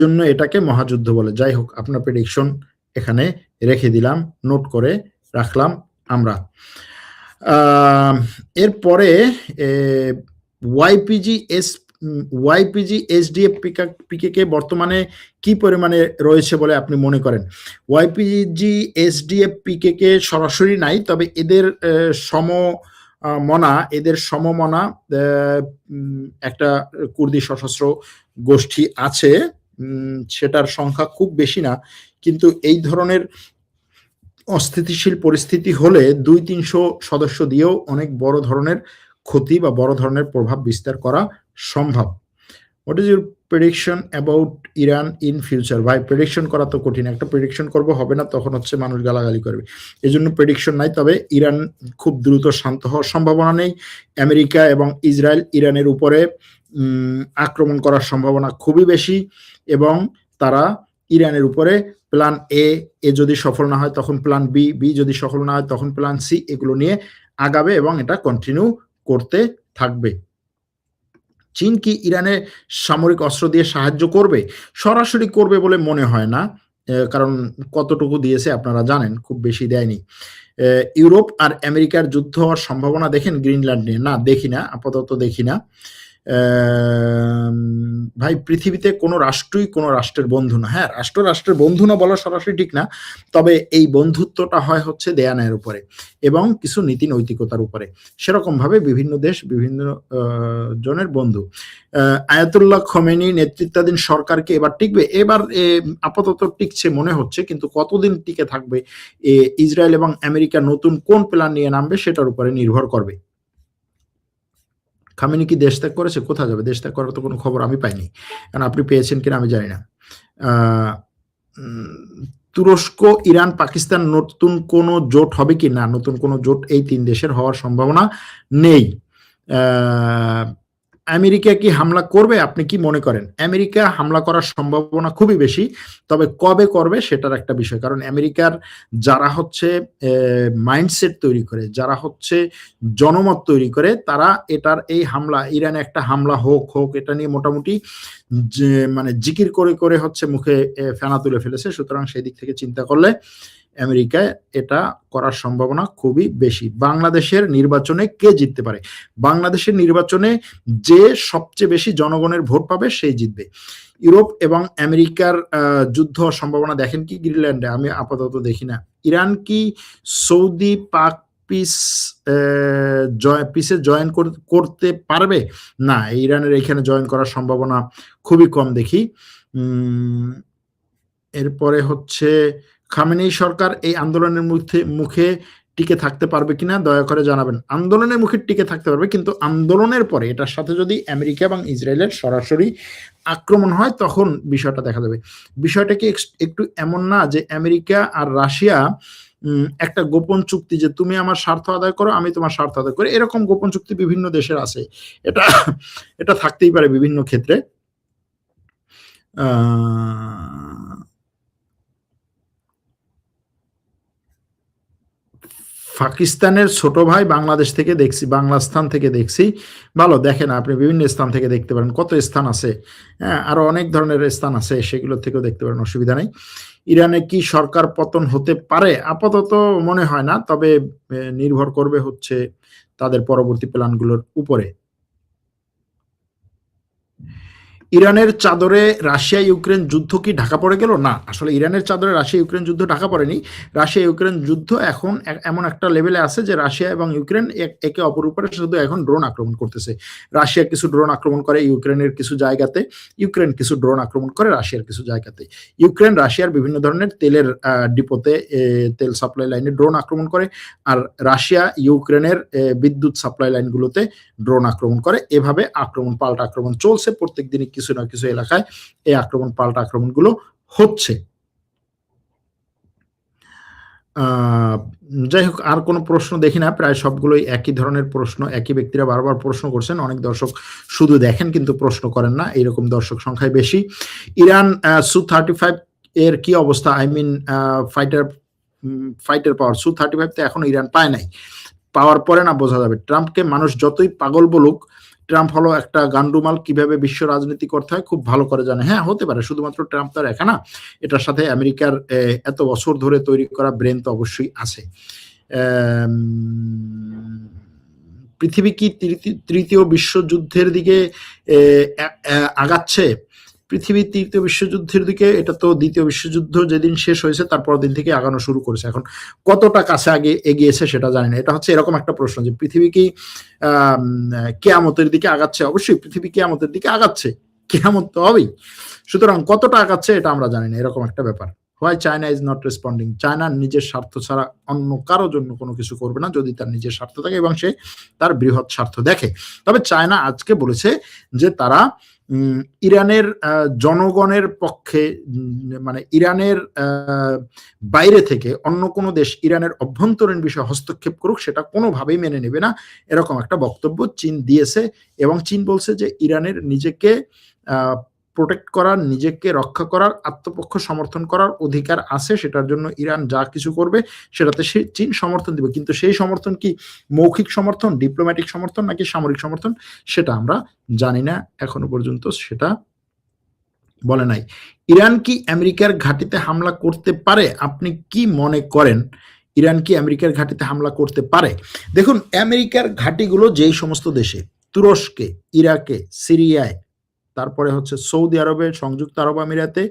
জন্য এটাকে মহাযুদ্ধ বলে। যাই হোক, আপনার প্রেডিকশন এখানে রেখে দিলাম, নোট করে রাখলাম আমরা। এরপরে ওয়াইপিজি এসডিএফ পিকেকে বর্তমানে কি পরিমাণে রয়েছে বলে আপনি মনে করেন? ওয়াইপিজি এসডিএফ পিকেকে সরাসরি নাই, তবে এদের সমমনা একটা কুর্দি সশস্ত্র গোষ্ঠী আছে, সেটার সংখ্যা খুব বেশি না, কিন্তু এই ধরনের অস্থিতিশীল পরিস্থিতি হলে 200-300 সদস্য দিয়েও অনেক বড় ধরনের ক্ষতি বা বড় ধরনের প্রভাব বিস্তার করা সম্ভব। What is your prediction about Iran in future? ভাই, প্রেডিকশন করা তো কঠিন, একটা প্রেডিকশন করব হবে না, তখন হচ্ছে মানুষ গালাগালি করবে, এই জন্য প্রেডিকশন নাই। তবে ইরান খুব দ্রুত শান্ত হওয়ার সম্ভাবনা নেই। আমেরিকা এবং ইসরায়েল ইরানের উপরে আক্রমণ করার সম্ভাবনা খুবই বেশি, এবং তারা ইরানের উপরে প্ল্যান এ যদি সফল না হয় তখন প্ল্যান বি যদি সফল না হয় তখন প্ল্যান সি, এগুলো নিয়ে আগাবে এবং এটা কন্টিনিউ করতে থাকবে। চীন কি ইরানে সামরিক অস্ত্র দিয়ে সাহায্য করবে? সরাসরি করবে বলে মনে হয় না, কারণ কতটুকু দিয়েছে আপনারা জানেন, খুব বেশি দেয়নি। ইউরোপ আর আমেরিকার যুদ্ধ হওয়ার সম্ভাবনা দেখেন গ্রিনল্যান্ড নিয়ে? না, দেখি না, আপাতত দেখি না। ভাই, পৃথিবীতে কোনো রাষ্ট্রই কোনো রাষ্ট্রের বন্ধু না। হ্যাঁ, রাষ্ট্রের বন্ধু না বলা সরাসরি ঠিক না, তবে এই বন্ধুত্বটা হয় হচ্ছে দেয়া নেয়ার উপরে এবং কিছু নীতি নৈতিকতার উপরে। সেরকম ভাবে বিভিন্ন দেশ বিভিন্ন জনের বন্ধু। আয়াতুল্লাহ খোমেনি নেতৃত্বাধীন সরকারকে এবার টিকবে? এবার আপাতত টিকছে মনে হচ্ছে, কিন্তু কতদিন টিকে থাকবে, ইসরায়েল এবং আমেরিকা নতুন কোন প্ল্যান নিয়ে নামবে সেটার উপরে নির্ভর করবে। খামেনি কি দেশ ত্যাগ করেছে? কোথায় যাবে? দেশ ত্যাগ করার তো কোনো খবর আমি পাইনি, কারণ আপনি পেয়েছেন কিনা আমি জানি না। তুরস্ক, ইরান, পাকিস্তান নতুন কোনো জোট হবে কি? না, নতুন কোনো জোট এই 3 দেশের হওয়ার সম্ভাবনা নেই। আমেরিকা কি হামলা করবে? আপনি কি মনে করেন? আমেরিকা হামলা করার সম্ভাবনা খুবই বেশি, তবে কবে করবে সেটার একটা বিষয়, কারণ আমেরিকার যারা হচ্ছে মাইন্ডসেট তৈরি করে, যারা হচ্ছে জনমত তৈরি করে, তারা এটার এই হামলা, ইরানে একটা হামলা হোক এটা নিয়ে মোটামুটি মানে জিকির করে করে হচ্ছে মুখে ফেনা তুলে ফেলেছে। সুতরাং সেই দিক থেকে চিন্তা করলে আমেরিকায় এটা করার সম্ভাবনা খুবই বেশি। বাংলাদেশের নির্বাচনে কে জিততে পারে? বাংলাদেশের নির্বাচনে যে সবচেয়ে বেশি জনগণের ভোট পাবে সেই জিতবে। ইউরোপ এবং আমেরিকার যুদ্ধ সম্ভাবনা দেখেন কি গ্রিনল্যান্ডে? আমি আপাতত দেখি না। ইরান কি সৌদি পাক পিসে জয়েন করতে পারবে? না, ইরানের এখানে জয়েন করার সম্ভাবনা খুবই কম দেখি। এরপরে হচ্ছে খামেনি সরকার এই আন্দোলনের মুখে টিকে থাকতে পারবে কিনা দয়া করে জানাবেন। আন্দোলনের মুখে টিকে থাকতে পারবে, কিন্তু আন্দোলনের পরে এটার সাথে যদি আমেরিকা এবং ইসরায়েলের সরাসরি আক্রমণ হয় তখন বিষয়টা দেখা যাবে। বিষয়টা কি একটু এমন না যে আমেরিকা আর রাশিয়া একটা গোপন চুক্তি, যে তুমি আমার স্বার্থ আদায় করো আমি তোমার স্বার্থ আদায় করি, এরকম গোপন চুক্তি বিভিন্ন দেশের আছে, এটা থাকতেই পারে বিভিন্ন ক্ষেত্রে। পাকিস্তানের ছোট ভাই বাংলাদেশ থেকে দেখছি, বাংলাস্থান থেকে দেখছি। ভালো, দেখেন আপনি বিভিন্ন স্থান থেকে দেখতে পারেন, কত স্থান আছে, হ্যাঁ, আরো অনেক ধরনের স্থান আছে, সেগুলো থেকেও দেখতে পারেন, অসুবিধা নেই। ইরানে কি সরকার পতন হতে পারে? আপাতত মনে হয় না, তবে নির্ভর করবে হচ্ছে তাদের পরবর্তী প্ল্যানগুলোর উপরে। ইরানের চাদরে রাশিয়া ইউক্রেন যুদ্ধ কি ঢাকা পড়ে গেল? না, আসলে ইরানের চাদরে রাশিয়া ইউক্রেন যুদ্ধ ঢাকা পড়েনি। রাশিয়া ইউক্রেন যুদ্ধ এখন এমন একটা লেভেলে আছে যে রাশিয়া এবং ইউক্রেন একে অপর উপরে শুধু এখন ড্রোন আক্রমণ করতেছে। রাশিয়া কিছু ড্রোন আক্রমণ করে ইউক্রেনের কিছু জায়গাতে, ইউক্রেন কিছু ড্রোন আক্রমণ করে রাশিয়ার কিছু জায়গাতে। ইউক্রেন রাশিয়ার বিভিন্ন ধরনের তেলের ডিপোতে, তেল সাপ্লাই লাইনে ড্রোন আক্রমণ করে, আর রাশিয়া ইউক্রেনের বিদ্যুৎ সাপ্লাই লাইনগুলোতে ড্রোন আক্রমণ করে। এভাবে আক্রমণ পাল্টা আক্রমণ চলছে, প্রত্যেক দিনই কিছু না কিছু এলাকায় এই আক্রমণ পাল্টা আক্রমণগুলো হচ্ছে। যাই হোক, আর কোনো প্রশ্ন দেখি না, প্রায় সবগুলোই একই ধরনের প্রশ্ন, একই ব্যক্তিরা বারবার প্রশ্ন করছেন। অনেক দর্শক শুধু দেখেন কিন্তু প্রশ্ন করেন না, এইরকম দর্শক সংখ্যায় বেশি। ইরান Su-35 এর কি অবস্থা? I mean fighter power. Su-35 তো এখনো ইরান পায় নাই, পাওয়ার পরে না বোঝা যাবে। ট্রাম্পকে মানুষ যতই পাগল বলুক, ট্রাম্প হলো একটা গান্ডুমাল, কিভাবে বিশ্ব রাজনীতি করতে হয় খুব ভালো করে জানে। হ্যাঁ, হতে পারে, শুধুমাত্র ট্রাম্প তার একা না, এটার সাথে আমেরিকার এত বছর ধরে তৈরি করা ব্রেন তো অবশ্যই আছে। পৃথিবী কি তৃতীয় বিশ্বযুদ্ধের দিকে আগাচ্ছে? পৃথিবী তৃতীয় বিশ্বযুদ্ধের দিকে, এটা তো দ্বিতীয় বিশ্বযুদ্ধ যেদিন শেষ হয়েছে তারপর দিন থেকে আগানো শুরু করেছে। এখন কতটা কাছে আগে এগিয়েছে সেটা জানি না। এটা হচ্ছে এরকম একটা প্রশ্ন যে পৃথিবী কি কিয়ামতের দিকে আগাচ্ছে? অবশ্যই পৃথিবী কিয়ামতের দিকে আগাচ্ছে, কিয়ামত তো হবেই। সুতরাং কতটা আগাচ্ছে এটা আমরা জানি না, এরকম একটা ব্যাপার। Why China is not responding? China নিজের স্বার্থ ছাড়া অন্য কারো জন্য কোনো কিছু করবে না যদি তার নিজের স্বার্থ থাকে এবং সে তার বৃহৎ স্বার্থ দেখে। তবে চায়না আজকে বলেছে যে তারা ইরানের জনগণের পক্ষে, মানে ইরানের বাইরে থেকে অন্য কোনো দেশ ইরানের অভ্যন্তরীণ বিষয়ে হস্তক্ষেপ করুক সেটা কোনোভাবেই মেনে নেবে না, এরকম একটা বক্তব্য চীন দিয়েছে। এবং চীন বলছে যে ইরানের নিজেকে প্রোটেক্ট করার, নিজেকে রক্ষা করার, আত্মপক্ষ সমর্থন করার অধিকার আছে, সেটার জন্য ইরান যা কিছু করবে সেটাতে চীন সমর্থন দিবে। কিন্তু সেই সমর্থন কি মৌখিক সমর্থন, ডিপ্লোম্যাটিক সমর্থন নাকি সামরিক সমর্থন সেটা আমরা জানি না, এখনো পর্যন্ত সেটা বলে নাই। ইরান কি আমেরিকার ঘাঁটিতে হামলা করতে পারে? আপনি কি মনে করেন ইরান কি আমেরিকার ঘাঁটিতে হামলা করতে পারে? দেখুন, আমেরিকার ঘাঁটিগুলো যেই সমস্ত দেশে, তুরস্কে, ইরাকে, সিরিয়ায়, তারপরে হচ্ছে সৌদি আরবে, সংযুক্ত আরব আমিরাতে,